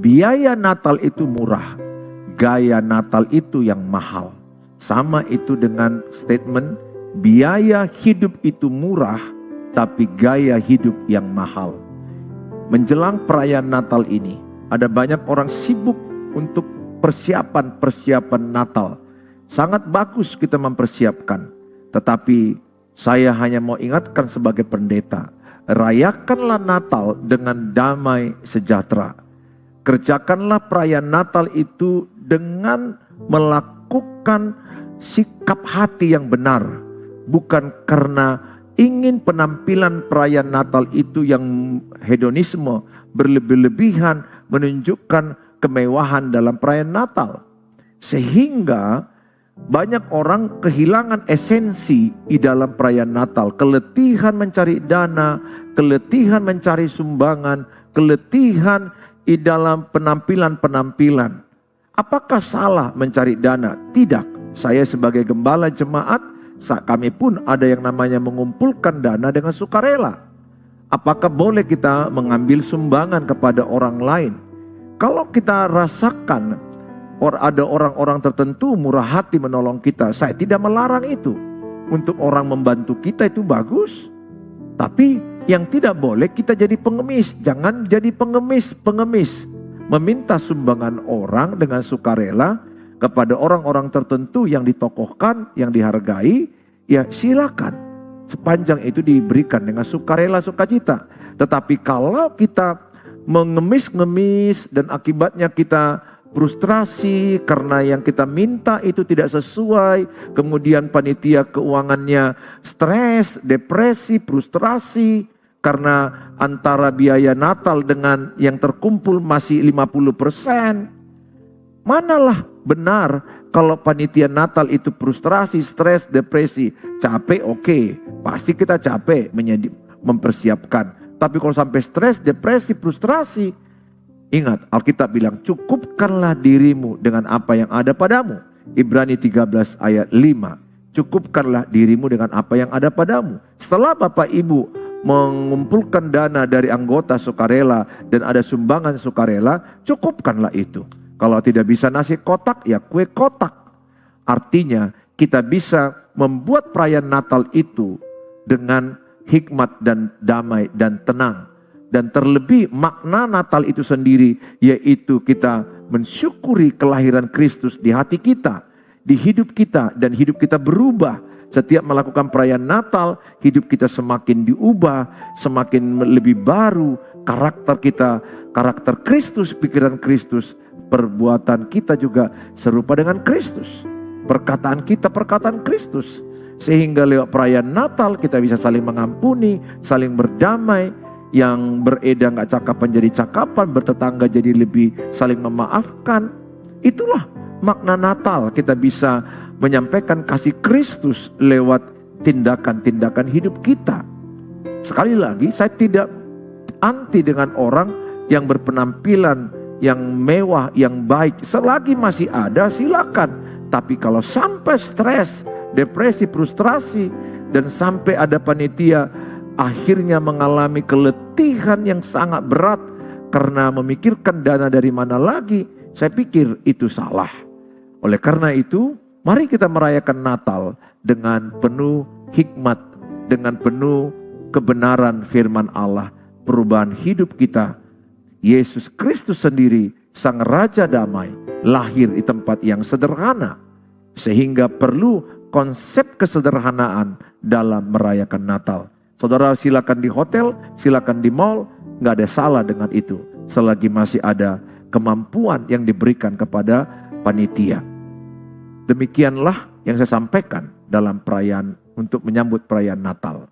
biaya Natal itu murah, gaya Natal itu yang mahal. Sama itu dengan statement, biaya hidup itu murah, tapi gaya hidup yang mahal. Menjelang perayaan Natal ini, ada banyak orang sibuk untuk persiapan Natal. Sangat bagus kita mempersiapkan, tetapi saya hanya mau ingatkan sebagai pendeta, rayakanlah Natal dengan damai sejahtera. Kerjakanlah perayaan Natal itu dengan melakukan sikap hati yang benar, bukan karena ingin penampilan perayaan Natal itu yang hedonisme, berlebih-lebihan, menunjukkan kemewahan dalam perayaan Natal. Sehingga banyak orang kehilangan esensi di dalam perayaan Natal. Keletihan mencari dana, keletihan mencari sumbangan, keletihan di dalam penampilan-penampilan. Apakah salah mencari dana? Tidak. Saya sebagai gembala jemaat, kami pun ada yang namanya mengumpulkan dana dengan sukarela. Apakah boleh kita mengambil sumbangan kepada orang lain? Kalau kita rasakan ada orang-orang tertentu murah hati menolong kita, saya tidak melarang itu. Untuk orang membantu kita itu bagus. Tapi yang tidak boleh kita jadi pengemis. Jangan jadi pengemis. Meminta sumbangan orang dengan sukarela kepada orang-orang tertentu yang ditokohkan, yang dihargai, ya silakan. Sepanjang itu diberikan dengan sukarela, sukacita. Tetapi kalau kita mengemis-ngemis dan akibatnya kita frustrasi karena yang kita minta itu tidak sesuai, kemudian panitia keuangannya stres, depresi, frustrasi karena antara biaya Natal dengan yang terkumpul masih 50%. Manalah benar kalau panitia Natal itu frustrasi, stres, depresi, capek, oke, pasti kita capek mempersiapkan. Tapi kalau sampai stres, depresi, frustrasi, ingat, Alkitab bilang, cukupkanlah dirimu dengan apa yang ada padamu. Ibrani 13 ayat 5. Cukupkanlah dirimu dengan apa yang ada padamu. Setelah Bapak Ibu mengumpulkan dana dari anggota sukarela dan ada sumbangan sukarela, cukupkanlah itu. Kalau tidak bisa nasi kotak, ya kue kotak. Artinya kita bisa membuat perayaan Natal itu dengan hikmat dan damai dan tenang. Dan terlebih makna Natal itu sendiri, yaitu kita mensyukuri kelahiran Kristus di hati kita, di hidup kita, dan hidup kita berubah. Setiap melakukan perayaan Natal, hidup kita semakin diubah, semakin lebih baru, karakter kita, karakter Kristus, pikiran Kristus, perbuatan kita juga serupa dengan Kristus. Perkataan kita, perkataan Kristus. Sehingga lewat perayaan Natal kita bisa saling mengampuni, saling berdamai, yang beredar gak cakapan jadi cakapan, bertetangga jadi lebih saling memaafkan. Itulah makna Natal, kita bisa menyampaikan kasih Kristus lewat tindakan-tindakan hidup kita. Sekali lagi, saya tidak anti dengan orang yang berpenampilan yang mewah, yang baik. Selagi masih ada, silakan. Tapi kalau sampai stres, depresi, frustrasi, dan sampai ada panitia akhirnya mengalami keletihan yang sangat berat karena memikirkan dana dari mana lagi, saya pikir itu salah. Oleh karena itu, mari kita merayakan Natal dengan penuh hikmat, dengan penuh kebenaran firman Allah, perubahan hidup kita. Yesus Kristus sendiri, Sang Raja Damai, lahir di tempat yang sederhana, sehingga perlu konsep kesederhanaan dalam merayakan Natal. Saudara silakan di hotel, silakan di mall, nggak ada salah dengan itu. Selagi masih ada kemampuan yang diberikan kepada panitia. Demikianlah yang saya sampaikan dalam perayaan untuk menyambut perayaan Natal.